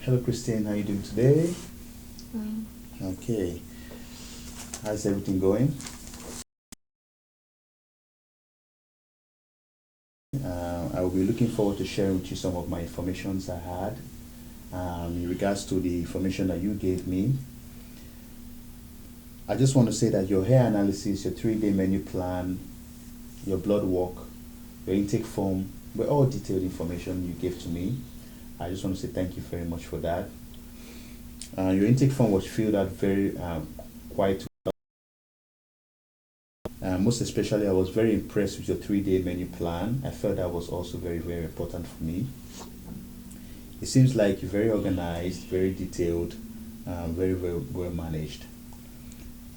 Hello, Christine. How are you doing today? Mm. Okay. How's everything going? I will be looking forward to sharing with you some of my informations I had in regards to the information that you gave me. I just want to say that your hair analysis, your 3-day menu plan, your blood work, your intake form were all detailed information you gave to me. I just want to say thank you very much for that. Your intake form was filled out very quite well. Most especially, I was very impressed with your 3-day menu plan. I felt that was also very, very important for me. It seems like you're very organized, very detailed, very, very well managed.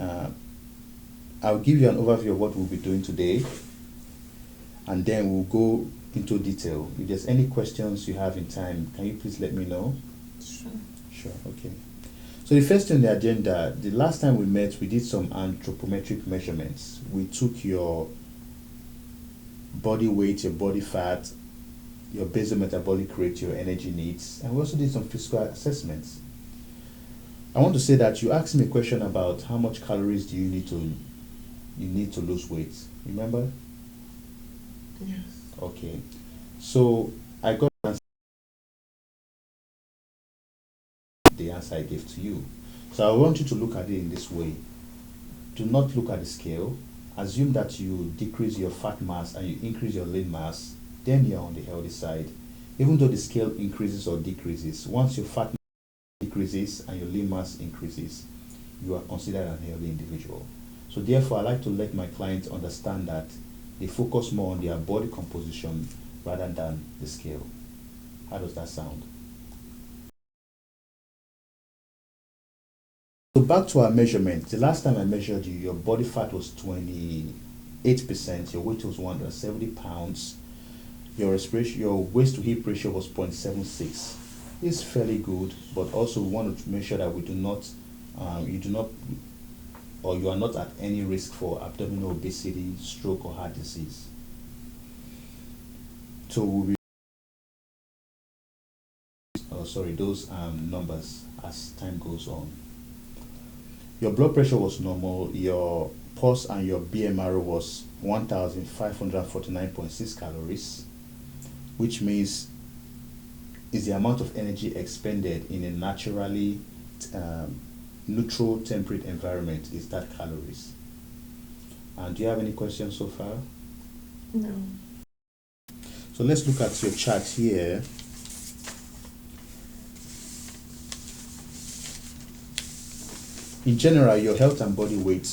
Uh, I'll give you an overview of what we'll be doing today, and then we'll go into detail. If there's any questions you have in time, can you please let me know? Sure. Sure, okay. So the first on the agenda, the last time we met, we did some anthropometric measurements. We took your body weight, your body fat, your basal metabolic rate, your energy needs, and we also did some physical assessments. I want to say that you asked me a question about how much calories do you need to lose weight. Remember? Yes. Okay. So I got the answer I gave to you. So I want you to look at it in this way. Do not look at the scale. Assume that you decrease your fat mass and you increase your lean mass, then you're on the healthy side. Even though the scale increases or decreases, once your fat mass decreases and your lean mass increases, you are considered an healthy individual. So therefore, I like to let my clients understand that they focus more on their body composition rather than the scale. How does that sound? So back to our measurement. The last time I measured you, your body fat was 28%, your weight was 170 pounds, your respiration, your waist to hip ratio was 0.76. It's fairly good, but also we want to make sure that you do not, or you are not at any risk for abdominal obesity, stroke, or heart disease. So we'll be, those numbers as time goes on. Your blood pressure was normal, your pulse and your BMR was 1,549.6 calories, which means is the amount of energy expended in a naturally neutral temperate environment is that calories. And do you have any questions so far? No. So let's look at your chart here. In general, your health and body weight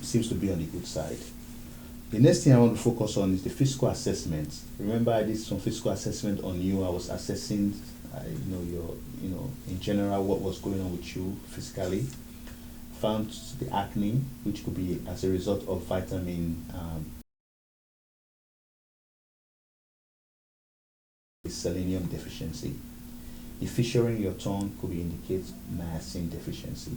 seems to be on the good side. The next thing I want to focus on is the physical assessment. Remember, I did some physical assessment on you. I was assessing, in general, what was going on with you physically. Found the acne, which could be as a result of vitamin selenium deficiency. The fissure in your tongue could be indicate niacin deficiency.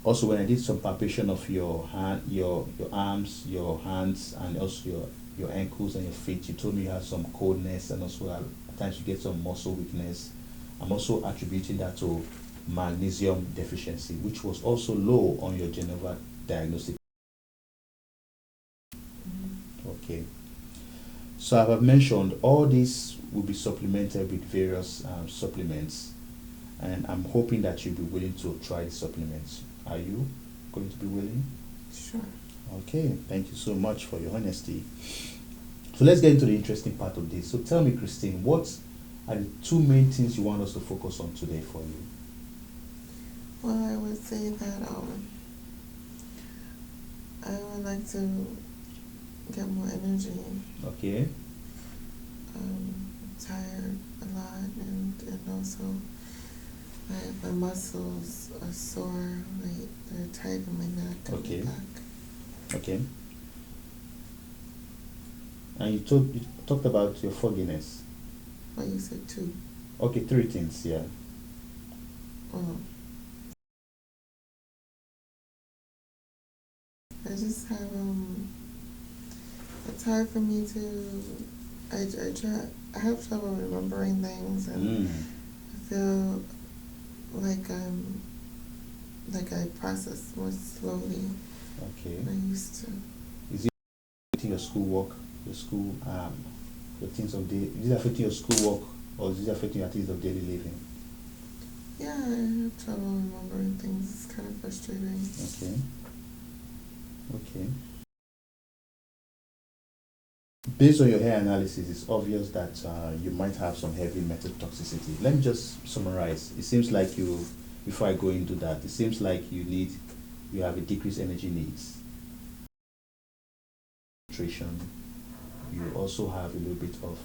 Also, when I did some palpation of your hand, your arms, your hands, and also your ankles and your feet, you told me you had some coldness, and also at times you get some muscle weakness. I'm also attributing that to magnesium deficiency, which was also low on your Geneva diagnostic. Okay. So I have mentioned all these will be supplemented with various supplements, and I'm hoping that you'll be willing to try the supplements. Are you going to be willing? Sure. Okay, thank you so much for your honesty. So let's get into the interesting part of this. So tell me, Christine, what are the two main things you want us to focus on today for you? Well, I would say that I would like to get more energy. Okay. I'm tired a lot, and also my muscles are sore, like they're tight in my neck and Okay. my back. Okay. And you talked about your fogginess. Well, you said two. Okay, three things, yeah. Well, I just have it's hard for me to I have trouble remembering things, and Mm. I like I process more slowly Okay. than I used to. Is it affecting your schoolwork, your school, your things of day? Is it affecting your schoolwork, or is it affecting your things of daily living? Yeah, I have trouble remembering things. It's kind of frustrating. Okay. Okay. Based on your hair analysis, it's obvious that you might have some heavy metal toxicity. Let me just summarize. It seems like you, before I go into that, it seems like you have a decreased energy needs, nutrition. You also have a little bit of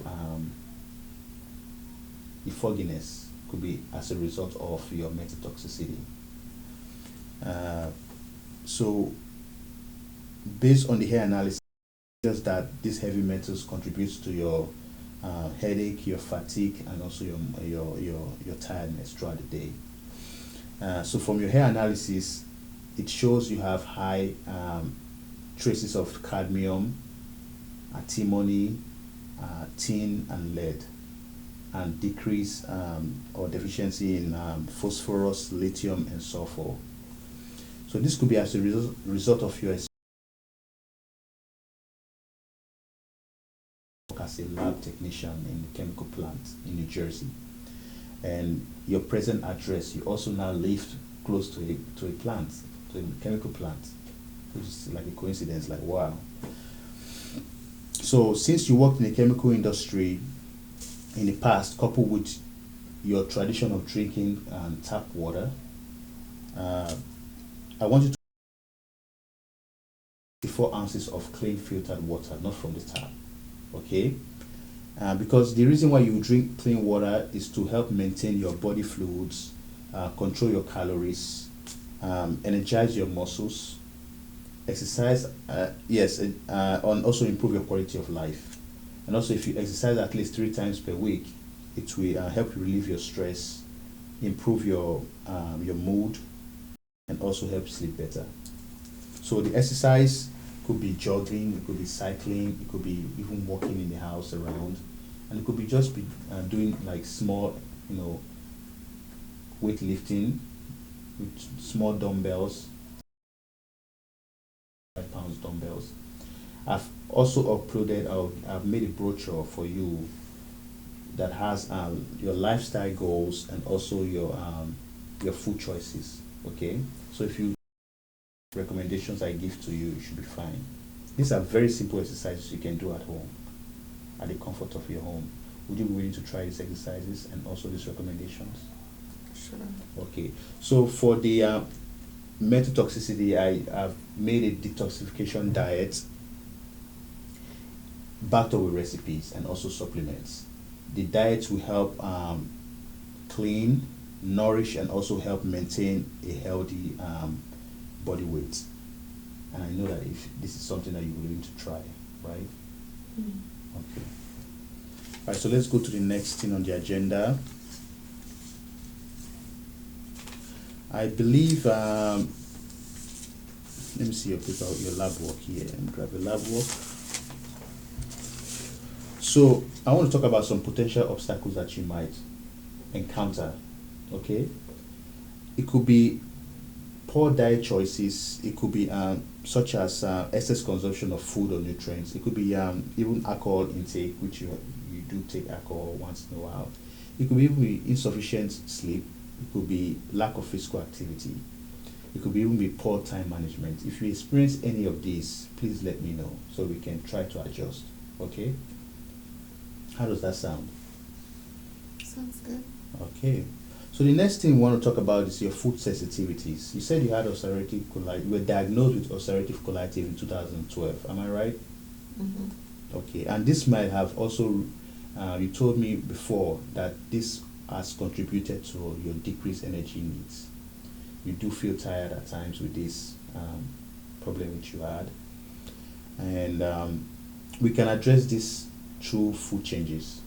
the fogginess, could be as a result of your metal toxicity. Uh, so, based on the hair analysis, just that these heavy metals contributes to your headache, your fatigue, and also your tiredness throughout the day. So from your hair analysis, it shows you have high traces of cadmium, antimony, tin, and lead, and decrease or deficiency in phosphorus, lithium, and sulfur. So this could be as a result of your work as a lab technician in the chemical plant in New Jersey, and your present address. You also now live close to a plant, to a chemical plant, which is like a coincidence. Like wow. So since you worked in the chemical industry in the past, coupled with your tradition of drinking tap water, uh, I want you to 4 ounces of clean filtered water, not from the tap. Okay? Because the reason why you drink clean water is to help maintain your body fluids, control your calories, energize your muscles, exercise, yes, and also improve your quality of life. And also, if you exercise at least 3 times per week, it will help you relieve your stress, improve your mood, and also help you sleep better. So the exercise could be jogging, it could be cycling, it could be even walking in the house around, and it could be just be doing like small, weightlifting with small dumbbells, 5 pounds dumbbells. I've also uploaded, I've made a brochure for you that has your lifestyle goals and also your food choices. Okay, so if you recommendations I give to you, you should be fine. These are very simple exercises you can do at home, at the comfort of your home. Would you be willing to try these exercises and also these recommendations? Sure. Okay, so for the metal toxicity, I have made a detoxification diet backed up with recipes and also supplements. The diet will help clean, nourish, and also help maintain a healthy body weight. And I know that if this is something that you're willing to try, right? Mm. Okay. All right, so let's go to the next thing on the agenda. I believe, let me see your paper, your lab work here, and grab your lab work. So I want to talk about some potential obstacles that you might encounter. Okay, it could be poor diet choices. It could be such as excess consumption of food or nutrients. It could be even alcohol intake, which you do take alcohol once in a while. It could even be insufficient sleep. It could be lack of physical activity. It could even be poor time management. If you experience any of these, please let me know so we can try to adjust. Okay? How does that sound? Sounds good. Okay. So the next thing we want to talk about is your food sensitivities. You said you had ulcerative colitis. You were diagnosed with ulcerative colitis in 2012. Am I right? Mm-hmm. Okay. And this might have also, you told me before that this has contributed to your decreased energy needs. You do feel tired at times with this problem which you had. And we can address this through food changes.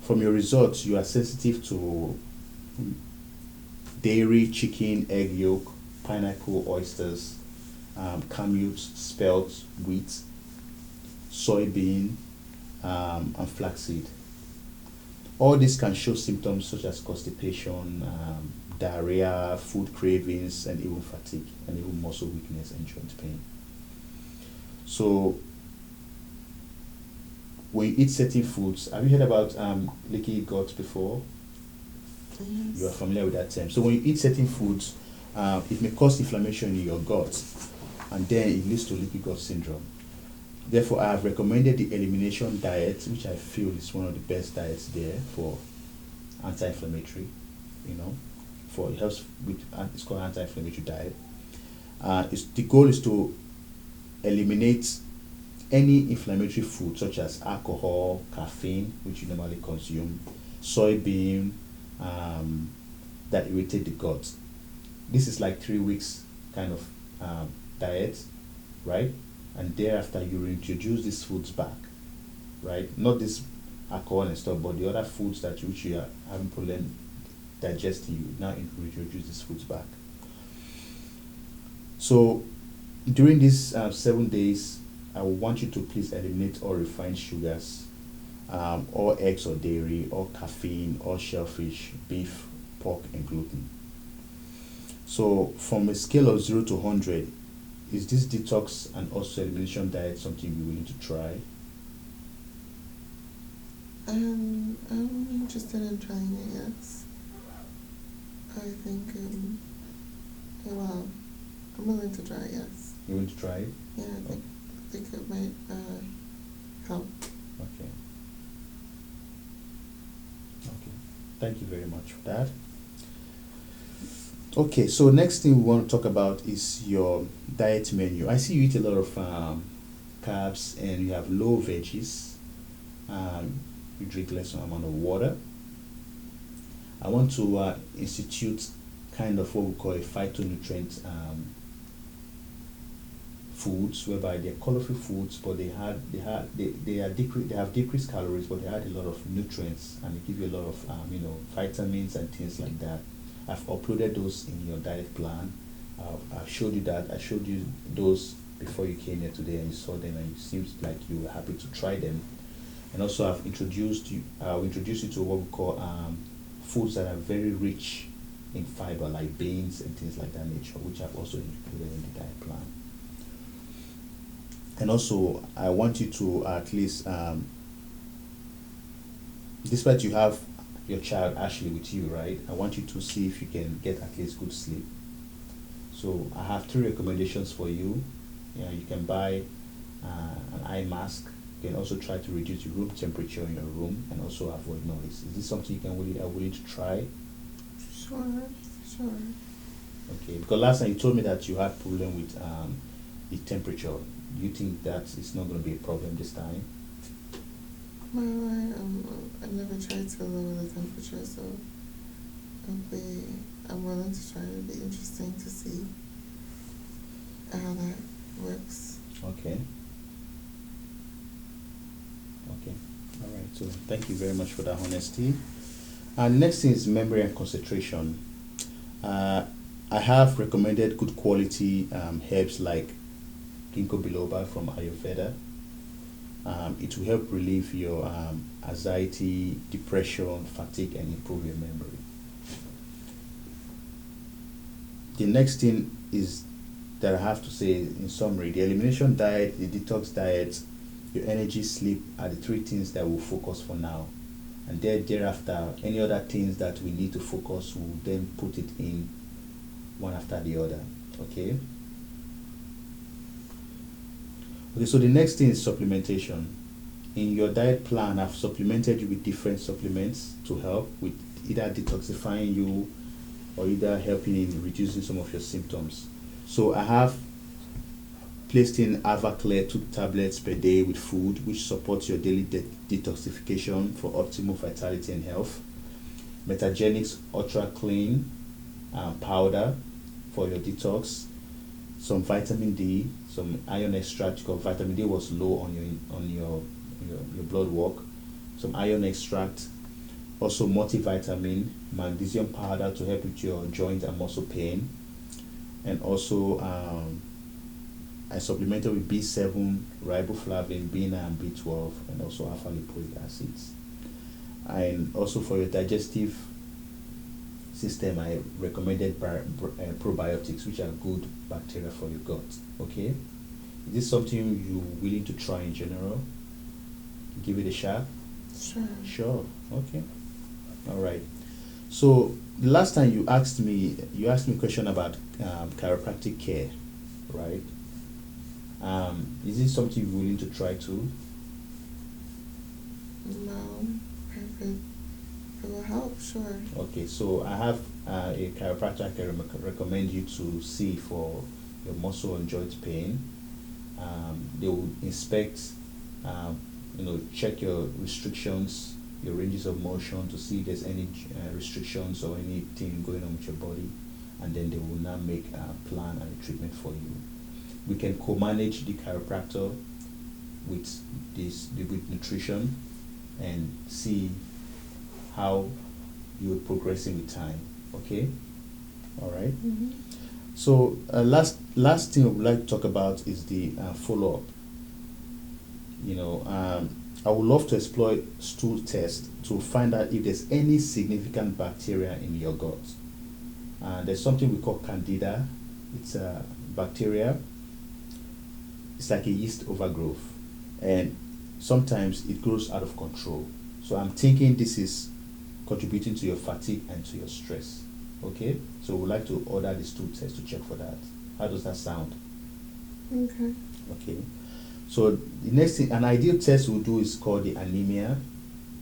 From your results, you are sensitive to dairy, chicken, egg yolk, pineapple, oysters, kamut, spelt, wheat, soybean, and flaxseed. All this can show symptoms such as constipation, diarrhea, food cravings, and even fatigue, and even muscle weakness and joint pain. So when you eat certain foods, have you heard about leaky gut before? You are Yes. familiar with that term. So when you eat certain foods, it may cause inflammation in your gut, and then it leads to leaky gut syndrome. Therefore, I have recommended the elimination diet, which I feel is one of the best diets there for anti-inflammatory. You know, for it helps with it's called anti-inflammatory diet. The goal is to eliminate any inflammatory food such as alcohol, caffeine, which you normally consume, soybean, um, that irritate the gut. This is like 3 weeks kind of diet, right? And thereafter you reintroduce these foods back, right? Not this alcohol and stuff, but the other foods that which you are having problem digesting, you now reintroduce these foods back. So during these 7 days, I will want you to please eliminate all refined sugars, all eggs or dairy, all caffeine, all shellfish, beef, pork, and gluten. So, from a scale of 0 to 100, is this detox and also elimination diet something you're willing to try? I'm interested in trying it, yes. I think, well, I'm willing to try, yes. You want to try it? Yeah, I think it might help. Okay. Okay. Thank you very much for that. Okay, so next thing we want to talk about is your diet menu. I see you eat a lot of carbs and you have low veggies. You drink less amount of water. I want to institute kind of what we call a phytonutrient foods, whereby they're colorful foods, but they have decreased calories, but they add a lot of nutrients and they give you a lot of vitamins and things like that. I've uploaded those in your diet plan. I've showed you that. I showed you those before you came here today, and you saw them, and it seems like you were happy to try them. And also, I've introduced you. Introduced you to what we call foods that are very rich in fiber, like beans and things like that nature, which I've also included in the diet plan. And also, I want you to at least, despite you have your child Ashley with you, right? I want you to see if you can get at least good sleep. So I have three recommendations for you. You can buy an eye mask. You can also try to reduce the room temperature in your room and also avoid noise. Is this something you can are willing to try? Sure, sure. Okay, because last time you told me that you had problem with the temperature. Do you think that it's not going to be a problem this time? Well, I never tried to lower the temperature, so I'm willing to try. It'll be interesting to see how that works. Okay. Okay. All right. So thank you very much for that honesty. And the next thing is memory and concentration. I have recommended good quality herbs like ginkgo biloba from Ayurveda. It will help relieve your anxiety, depression, fatigue, and improve your memory. The next thing is that I have to say in summary, the elimination diet, the detox diet, your energy, sleep are the three things that we'll focus for now. And then thereafter, any other things that we need to focus, we'll then put it in one after the other. Okay? Okay, so the next thing is supplementation. In your diet plan, I've supplemented you with different supplements to help with either detoxifying you or either helping in reducing some of your symptoms. So I have placed in Avaclear 2 tablets per day with food, which supports your daily detoxification for optimal vitality and health. Metagenics Ultra Clean powder for your detox. Some vitamin D, some iron extract because vitamin D was low on your blood work. Some iron extract, also multivitamin, magnesium powder to help with your joint and muscle pain, and also I supplemented with B7, riboflavin, B9, and B12, and also alpha lipoic acids. And also for your digestive system, I recommended probiotics, which are good bacteria for your gut. Okay, is this something you're willing to try in general? Give it a shot. Sure. Sure. Okay. All right. So the last time you asked me a question about chiropractic care, right? Is this something you're willing to try too? No, it will help, sure. Okay, so I have a chiropractor I can recommend you to see for your muscle and joint pain. They will inspect, check your restrictions, your ranges of motion to see if there's any restrictions or anything going on with your body, and then they will now make a plan and a treatment for you. We can co-manage the chiropractor with with nutrition and see how you're progressing with time. Okay, all right. Mm-hmm. So last thing I would like to talk about is the follow up. I would love to explore stool test to find out if there's any significant bacteria in your gut. There's something we call candida. It's a bacteria. It's like a yeast overgrowth, and sometimes it grows out of control. So I'm thinking this is contributing to your fatigue and to your stress. Okay, so we'd like to order the stool test to check for that. How does that sound? Okay. Okay, so the next thing, an ideal test we'll do is called the anemia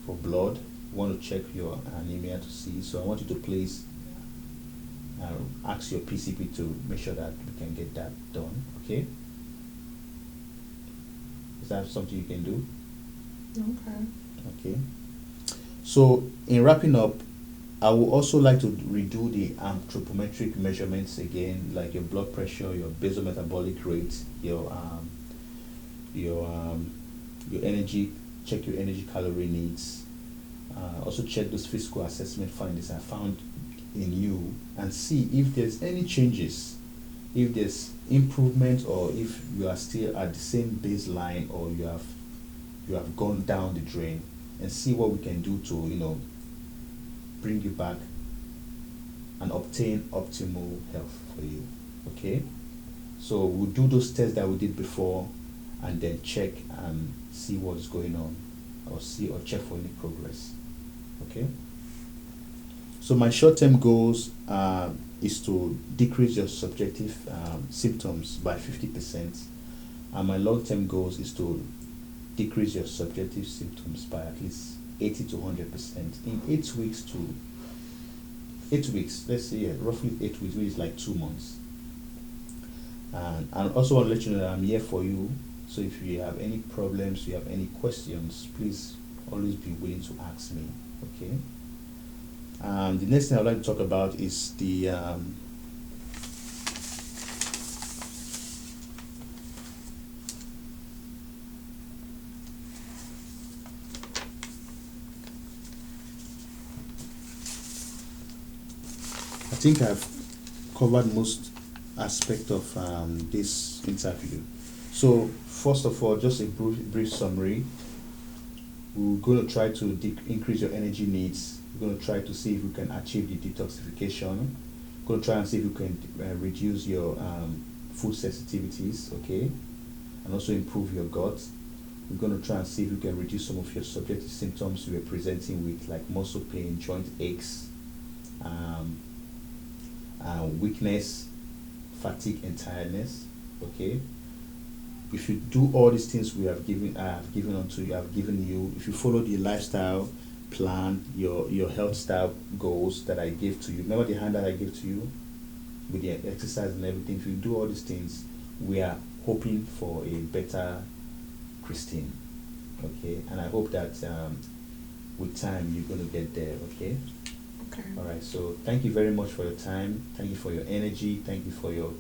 for blood. We want to check your anemia to see. So I want you to please ask your PCP to make sure that we can get that done. Okay, is that something you can do? Okay. Okay. So in wrapping up, I would also like to redo the anthropometric measurements again, like your blood pressure, your basal metabolic rate, your energy. Check your energy calorie needs. Also check those physical assessment findings I found in you, and see if there's any changes, if there's improvement, or if you are still at the same baseline, or you have gone down the drain, and see what we can do to bring you back and obtain optimal health for you. Okay, so we'll do those tests that we did before, and then check and see what's going on, or check for any progress. Okay, so my short-term goals is to decrease your subjective symptoms by 50%, and my long-term goals is to decrease your subjective symptoms by at least 80 to 100% in 8 weeks to 8 weeks. Let's say roughly 8 weeks, which is like 2 months. And I also want to let you know that I'm here for you. So if you have any problems, you have any questions, please always be willing to ask me. Okay. The next thing I'd like to talk about is the I think I've covered most aspect of this interview. So first of all, just a brief summary. We're going to try to increase your energy needs. We're going to try to see if we can achieve the detoxification. We're going to try and see if we can reduce your food sensitivities, okay, and also improve your gut. We're going to try and see if we can reduce some of your subjective symptoms you were presenting with, like muscle pain, joint aches, weakness, fatigue, and tiredness. Okay. If you do all these things I have given you, if you follow the lifestyle plan, your health style goals that I gave to you, remember the hand that I gave to you with the exercise and everything. If you do all these things, we are hoping for a better Christine. Okay, and I hope that with time you're going to get there. Okay. Okay. All right. So thank you very much for your time. Thank you for your energy. Thank you for your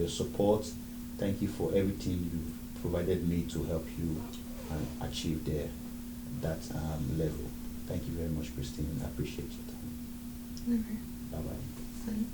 support. Thank you for everything you provided me to help you achieve that level. Thank you very much, Christine. I appreciate your time. Okay. Bye bye. Fine.